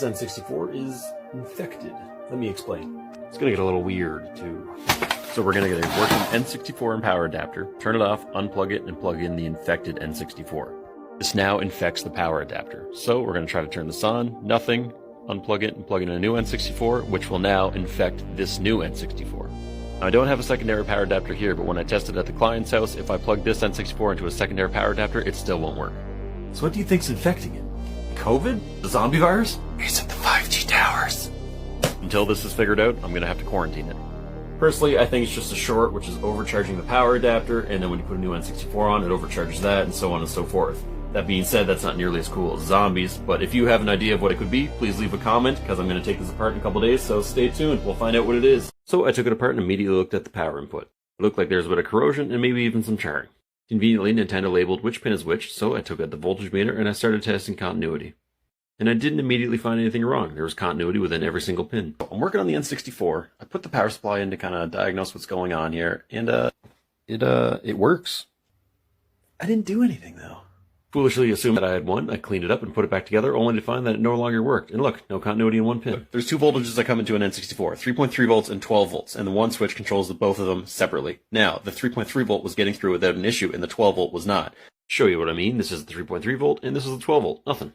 N64 is infected. Let me explain. It's gonna get a little weird too. So we're gonna get a working N64 and power adapter, turn it off, unplug it, and plug in the infected N64. This now infects the power adapter. So we're gonna try to turn this on, nothing, unplug it, and plug in a new N64, which will now infect this new N64. Now, I don't have a secondary power adapter here, but when I tested at the client's house, if I plug this N64 into a secondary power adapter, it still won't work. So what do you think's infecting it? COVID? The zombie virus? Or is it the 5G towers? Until this is figured out, I'm gonna have to quarantine it. Personally, I think it's just a short, which is overcharging the power adapter, and then when you put a new N64 on, it overcharges that, and so on and so forth. That being said, that's not nearly as cool as zombies, but if you have an idea of what it could be, please leave a comment, because I'm going to take this apart in a couple days, so stay tuned, we'll find out what it is. So I took it apart and immediately looked at the power input. It looked like there was a bit of corrosion, and maybe even some charring. Conveniently, Nintendo labeled which pin is which, so I took out the voltage meter and I started testing continuity. And I didn't immediately find anything wrong. There was continuity within every single pin. I'm working on the N64. I put the power supply in to kind of diagnose what's going on here, and it works. I didn't do anything though. Foolishly assumed that I had one. I cleaned it up and put it back together, only to find that it no longer worked. And look, no continuity in one pin. There's two voltages that come into an N64, 3.3 volts and 12 volts, and the one switch controls both of them separately. Now, the 3.3 volt was getting through without an issue, and the 12 volt was not. Show you what I mean. This is the 3.3 volt, and this is the 12 volt. Nothing.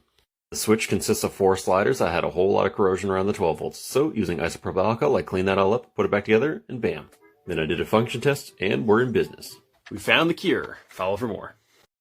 The switch consists of 4 sliders that had a whole lot of corrosion around the 12 volts, so using isopropyl alcohol, I cleaned that all up, put it back together, and bam. Then I did a function test, and we're in business. We found the cure. Follow for more.